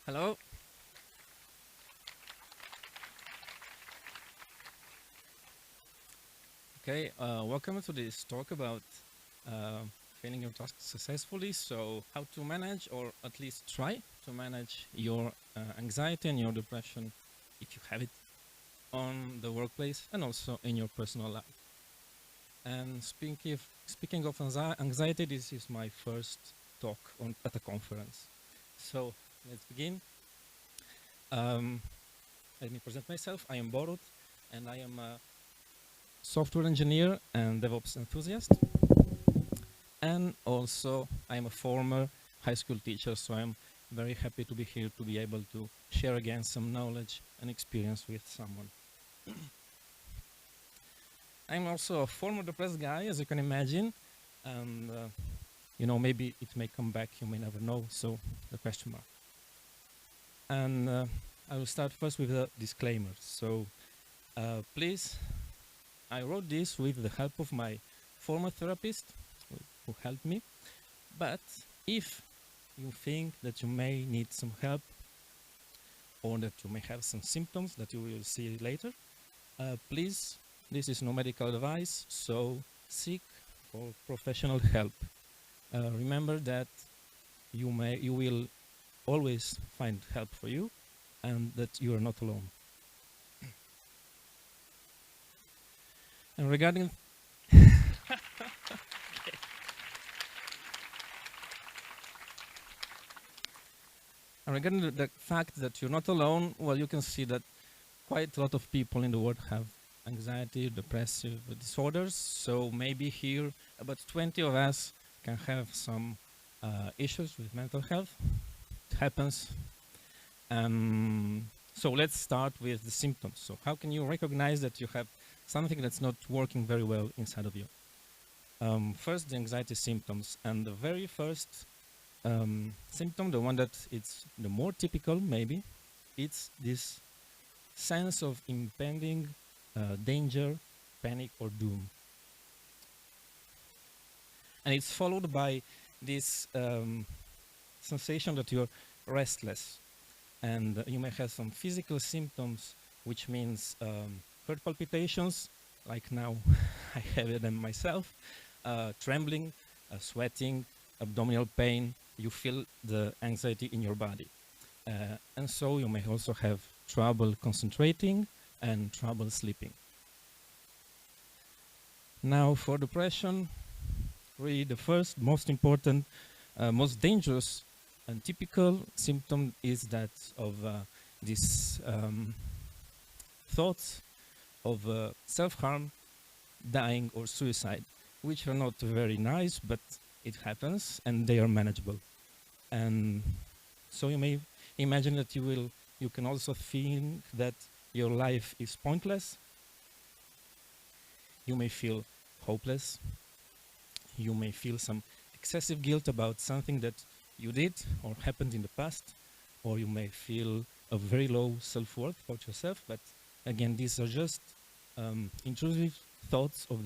Hello. Okay, welcome to this talk about failing your task successfully. So how to manage, or at least try to manage your anxiety and your depression, if you have it, on the workplace and also in your personal life. And speaking of anxiety, this is my first talk at a conference. So let's begin. Let me present myself. I am Borut, and I am a software engineer and DevOps enthusiast. And also, I'm a former high school teacher, so I'm very happy to be here to be able to share again some knowledge and experience with someone. I'm also a former depressed guy, as you can imagine, and you know, maybe it may come back, you may never know, so the question mark. And I will start first with a disclaimer. So please, I wrote this with the help of my former therapist who helped me, but if you think that you may need some help or that you may have some symptoms that you will see later, please, this is no medical advice, so seek for professional help. Remember that you will always find help for you and that you are not alone. And regarding And regarding the fact that you're not alone, well, you can see that quite a lot of people in the world have anxiety, depressive disorders. So maybe here about 20 of us can have some issues with mental health. It happens. So let's start with the symptoms. So how can you recognize that you have something that's not working very well inside of you? First, the anxiety symptoms. And the very first symptom, the one that it's the more typical maybe, it's this sense of impending danger, panic, or doom. And it's followed by this sensation that you're restless. And you may have some physical symptoms, which means heart palpitations, like now I have them myself, trembling, sweating, abdominal pain. You feel the anxiety in your body. And so you may also have trouble concentrating and trouble sleeping. Now for depression, really the first, most important, most dangerous and typical symptom is that of this thoughts of self-harm, dying, or suicide, which are not very nice, but it happens and they are manageable. And so you may imagine that you can also think that your life is pointless. You may feel hopeless. You may feel some excessive guilt about something that you did or happened in the past, or you may feel a very low self-worth about yourself. But again, these are just intrusive thoughts of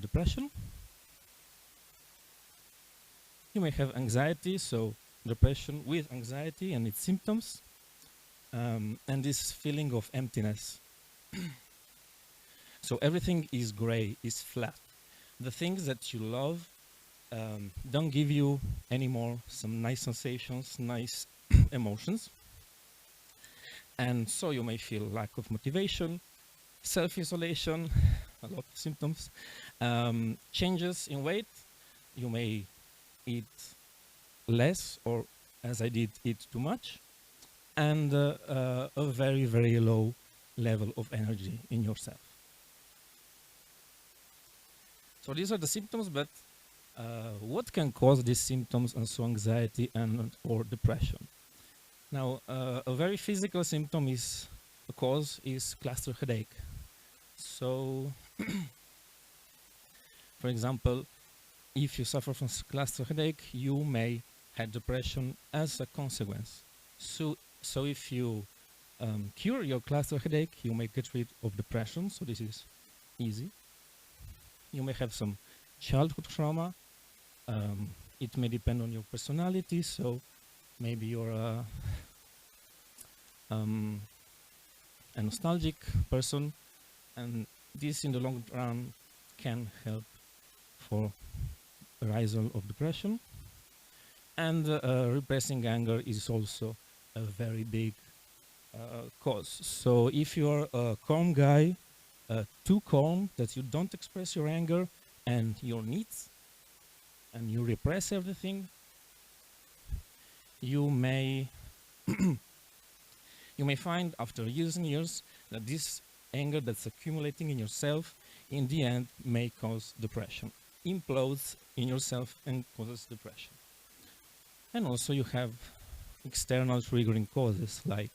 depression. You may have anxiety, so depression with anxiety and its symptoms, and this feeling of emptiness. So everything is gray, is flat. The things that you love don't give you anymore some nice sensations, nice emotions. And so you may feel lack of motivation, self-isolation, a lot of symptoms, changes in weight. You may eat less, or as I did, eat too much, and a very, very low level of energy in yourself. So these are the symptoms, but what can cause these symptoms, and so anxiety and or depression? Now, a very physical symptom is cluster headache. So, for example, if you suffer from cluster headache, you may have depression as a consequence. So if you cure your cluster headache, you may get rid of depression. So this is easy. You may have some childhood trauma. It may depend on your personality. So maybe you're a nostalgic person, and this in the long run can help for arisal of depression. And repressing anger is also a very big cause. So if you're a calm guy, too calm that you don't express your anger and your needs, and you repress everything, you may you may find after years and years that this anger that's accumulating in yourself in the end may cause depression, implodes in yourself and causes depression. And also you have external triggering causes like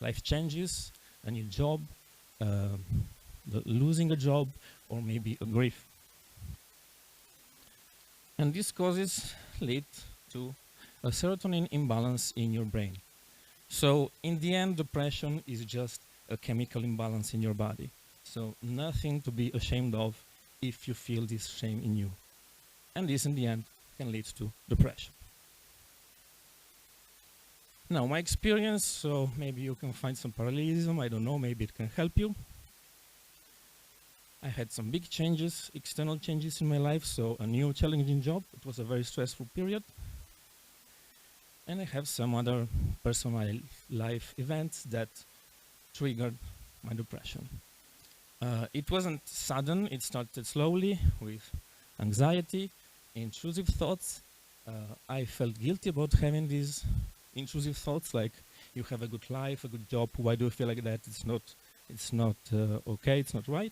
life changes, a new job, losing a job, or maybe a grief. And these causes lead to a serotonin imbalance in your brain. So in the end, depression is just a chemical imbalance in your body. So nothing to be ashamed of if you feel this shame in you. And this in the end can lead to depression. Now, my experience, so maybe you can find some parallelism, I don't know, maybe it can help you. I had some big changes, external changes in my life, so a new challenging job. It was a very stressful period. And I have some other personal life events that triggered my depression. It wasn't sudden, it started slowly with anxiety, intrusive thoughts. I felt guilty about having these intrusive thoughts like, you have a good life, a good job, why do you feel like that? It's not okay, it's not right.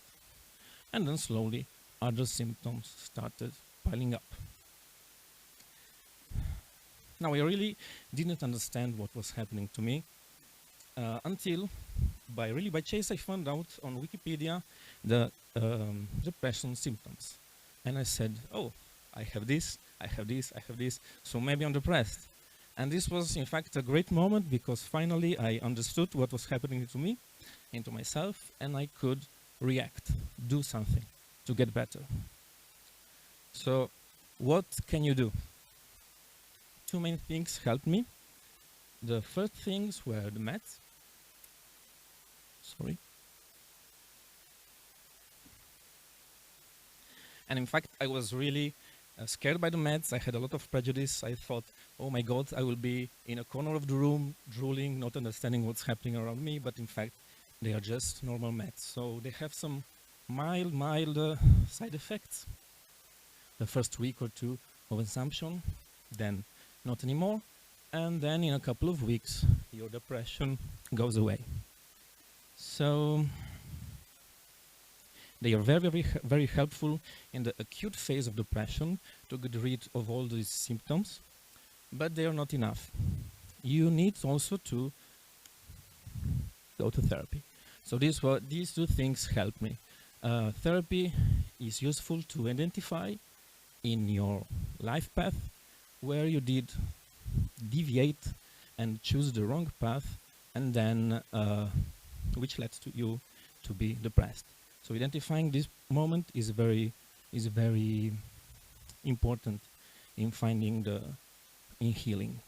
And then slowly other symptoms started piling up. Now I really didn't understand what was happening to me until by chance I found out on Wikipedia the depression symptoms. And I said, oh, I have this, I have this, I have this, so maybe I'm depressed. And this was in fact a great moment because finally I understood what was happening to me, into myself, and I could react, do something to get better. So what can you do? Two main things helped me. The first things were the meds. Sorry. And in fact, I was really scared by the meds. I had a lot of prejudice. I thought, oh my God, I will be in a corner of the room, drooling, not understanding what's happening around me. But in fact, they are just normal meds. So they have some mild side effects. The first week or two of consumption, then not anymore. And then in a couple of weeks, your depression goes away. So they are very helpful in the acute phase of depression to get rid of all these symptoms, but they are not enough. You need also to go to therapy. So these two things help me. Therapy is useful to identify in your life path where you did deviate and choose the wrong path, and then which led to you to be depressed. So identifying this moment is very important in finding in healing.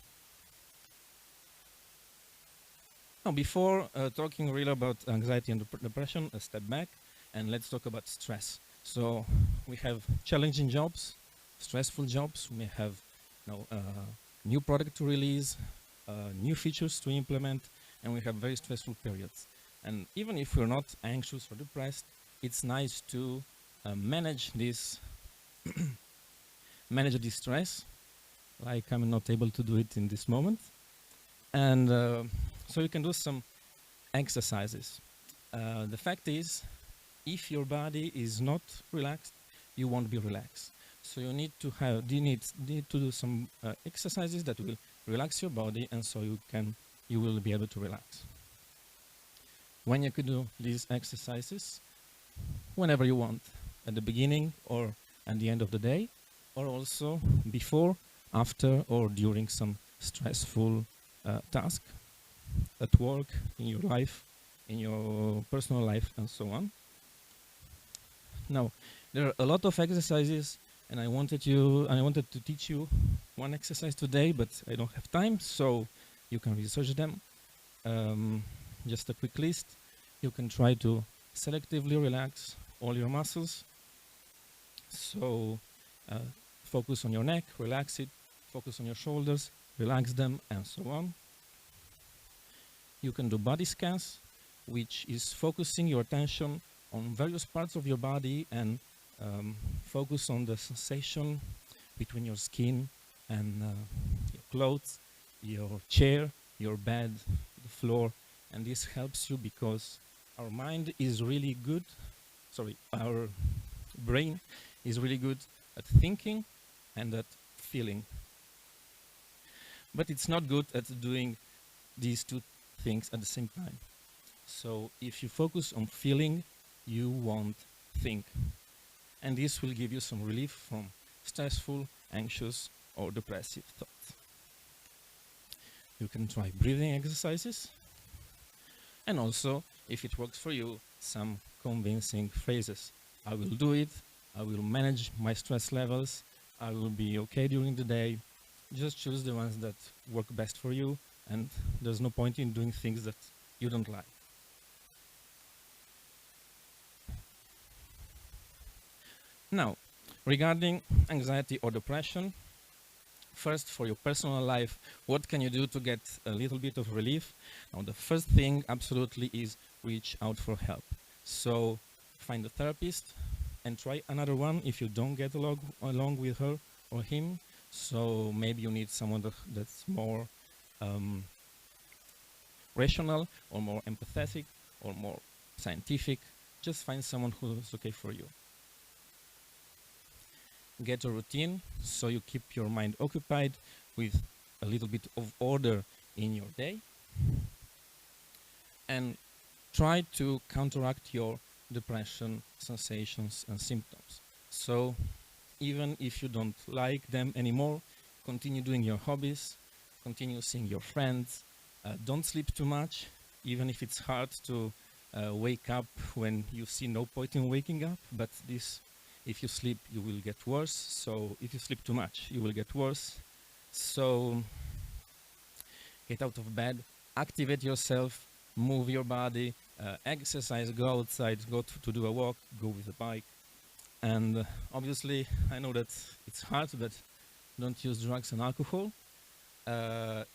Now, before talking really about anxiety and depression, a step back and let's talk about stress. So we have challenging jobs, stressful jobs. We have new product to release, new features to implement, and we have very stressful periods. And even if we're not anxious or depressed, it's nice to manage this manage the stress, like I'm not able to do it in this moment. And so you can do some exercises. The fact is, if your body is not relaxed, you won't be relaxed. So you need to do some exercises that will relax your body, and so you will be able to relax. When you can do these exercises, whenever you want, at the beginning or at the end of the day, or also before, after, or during some stressful task at work, in your life, in your personal life, and so on. Now, there are a lot of exercises And I wanted to teach you one exercise today, but I don't have time, so you can research them. Just a quick list. You can try to selectively relax all your muscles. So focus on your neck, relax it. Focus on your shoulders, relax them, and so on. You can do body scans, which is focusing your attention on various parts of your body and focus on the sensation between your skin and your clothes, your chair, your bed, the floor. And this helps you because our mind is really good, our brain is really good at thinking and at feeling. But it's not good at doing these two things at the same time. So if you focus on feeling, you won't think. And this will give you some relief from stressful, anxious, or depressive thoughts. You can try breathing exercises. And also, if it works for you, some convincing phrases. I will do it. I will manage my stress levels. I will be okay during the day. Just choose the ones that work best for you, and there's no point in doing things that you don't like. Now, regarding anxiety or depression, first, for your personal life, what can you do to get a little bit of relief? Now, the first thing absolutely is reach out for help. So find a therapist and try another one if you don't get along with her or him. So maybe you need someone that's more rational or more empathetic or more scientific. Just find someone who's okay for you. Get a routine so you keep your mind occupied with a little bit of order in your day. And try to counteract your depression sensations and symptoms. So even if you don't like them anymore, continue doing your hobbies, continue seeing your friends, don't sleep too much, even if it's hard to wake up when you see no point in waking up, but this, if you sleep, you will get worse. So if you sleep too much, you will get worse. So get out of bed, activate yourself, move your body, exercise, go outside, go to do a walk, go with a bike. And obviously, I know that it's hard, but don't use drugs and alcohol.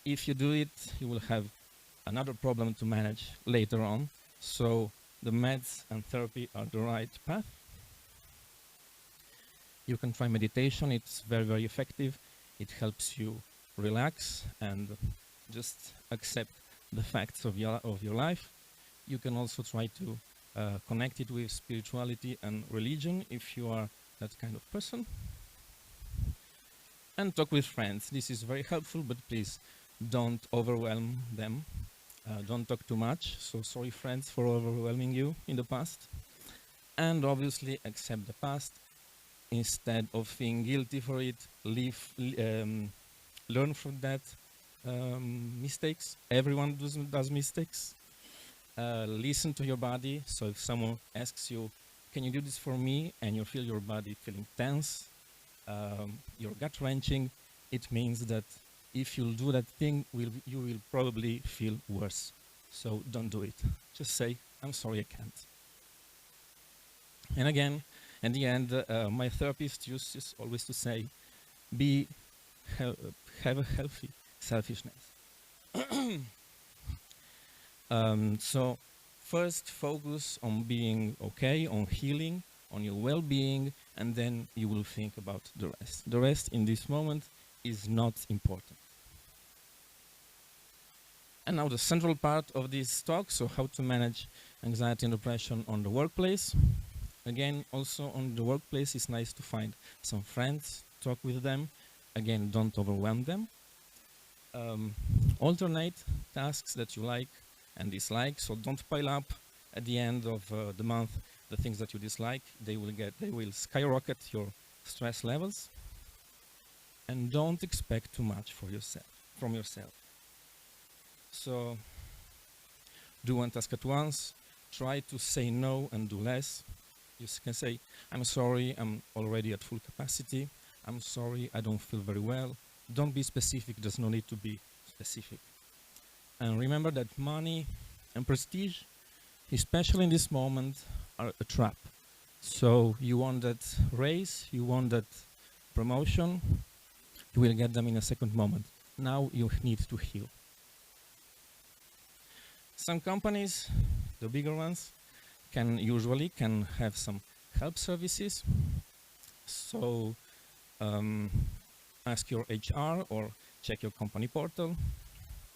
If you do it, you will have another problem to manage later on. So the meds and therapy are the right path. You can try meditation. It's very, very effective. It helps you relax and just accept the facts of your life. You can also try to connect it with spirituality and religion if you are that kind of person. And talk with friends. This is very helpful, but please don't overwhelm them. Don't talk too much. So sorry, friends, for overwhelming you in the past. And obviously accept the past. Instead of feeling guilty for it, learn from that mistakes. Everyone does mistakes. Listen to your body. So if someone asks you, can you do this for me? And you feel your body feeling tense, your gut wrenching, it means that if you'll do that thing, you will probably feel worse. So don't do it. Just say, I'm sorry, I can't. And again, in the end, my therapist uses always to say, have a healthy selfishness. So first focus on being okay, on healing, on your well-being, and then you will think about the rest. The rest in this moment is not important. And now the central part of this talk, so how to manage anxiety and depression on the workplace. Again, also on the workplace, it's nice to find some friends, talk with them. Again, don't overwhelm them. Alternate tasks that you like and dislike, so don't pile up at the end of the month the things that you dislike. They will skyrocket your stress levels. And don't expect too much from yourself. So do one task at once. Try to say no and do less. You can say, I'm sorry, I'm already at full capacity. I'm sorry, I don't feel very well. Don't be specific, there's no need to be specific. And remember that money and prestige, especially in this moment, are a trap. So you want that raise, you want that promotion, you will get them in a second moment. Now you need to heal. Some companies, the bigger ones, can have some help services. So ask your HR or check your company portal.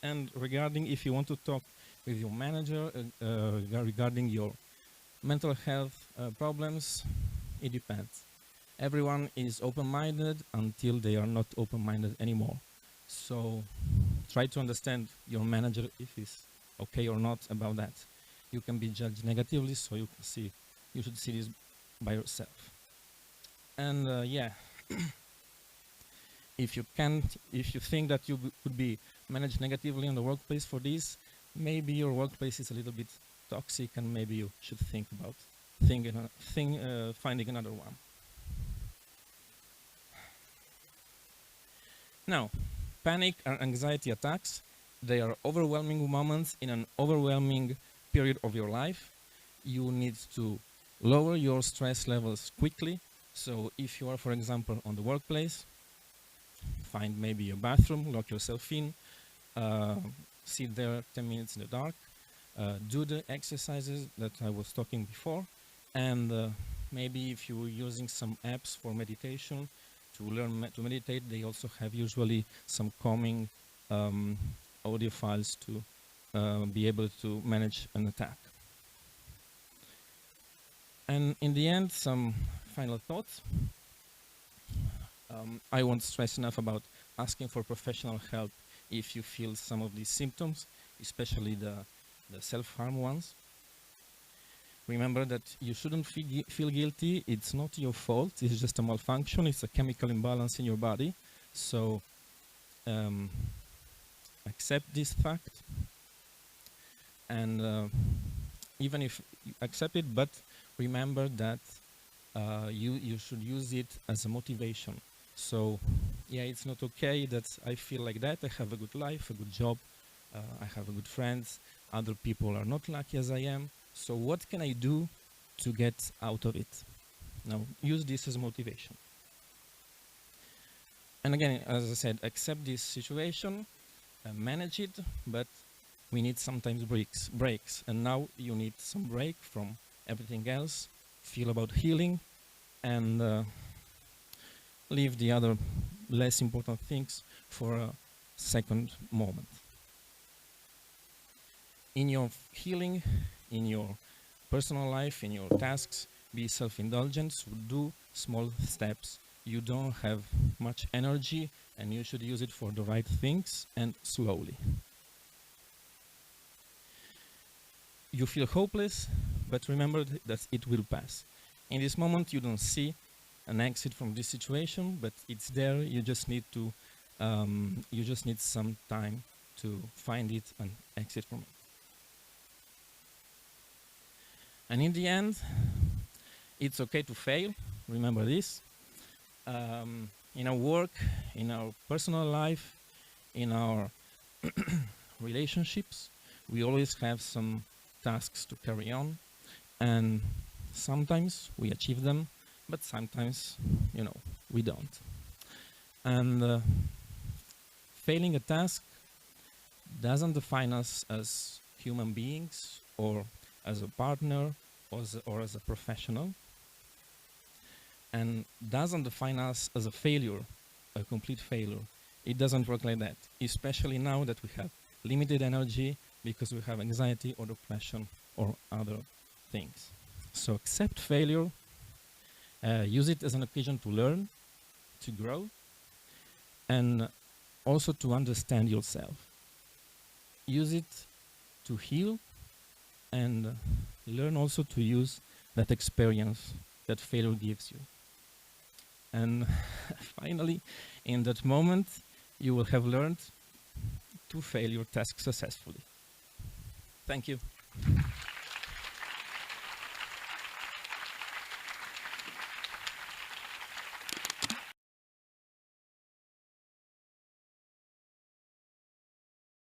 And regarding if you want to talk with your manager regarding your mental health problems, it depends. Everyone is open-minded until they are not open-minded anymore. So try to understand your manager if he's okay or not about that. You can be judged negatively, so you should see this by yourself. And yeah, if you think that you could be managed negatively in the workplace for this, maybe your workplace is a little bit toxic, and maybe you should think about finding another one. Now, panic and anxiety attacks, they are overwhelming moments in an overwhelming period of your life. You need to lower your stress levels quickly. So if you are, for example, on the workplace, find maybe a bathroom, lock yourself in, sit there 10 minutes in the dark, do the exercises that I was talking before, and maybe if you're using some apps for meditation, to learn to meditate, they also have usually some calming audio files to be able to manage an attack. And in the end, some final thoughts. I won't stress enough about asking for professional help if you feel some of these symptoms, especially the self-harm ones. Remember that you shouldn't feel guilty. It's not your fault. It's just a malfunction. It's a chemical imbalance in your body. So accept this fact. And even if you accept it, but remember that you should use it as a motivation. So yeah, it's not okay that I feel like that. I have a good life, a good job. I have a good friends. Other people are not lucky as I am. So what can I do to get out of it? Now, use this as motivation. And again, as I said, accept this situation, manage it, but we need sometimes breaks. And now you need some break from everything else, feel about healing, and leave the other less important things for a second moment. In your healing, in your personal life, in your tasks, be self-indulgent, so do small steps. You don't have much energy, and you should use it for the right things, and slowly. You feel hopeless, but remember that it will pass. In this moment, you don't see an exit from this situation, but it's there. You just need to, you just need some time to find it and exit from it. And in the end, it's okay to fail. Remember this. In our work, in our personal life, in our relationships, we always have some tasks to carry on. And sometimes we achieve them, but sometimes, we don't. And failing a task doesn't define us as human beings or as a partner or as a professional, and doesn't define us as a failure, a complete failure. It doesn't work like that, especially now that we have limited energy because we have anxiety or depression or other things. So accept failure, use it as an occasion to learn, to grow, and also to understand yourself. Use it to heal, and learn also to use that experience that failure gives you. And finally, in that moment, you will have learned to fail your task successfully. Thank you.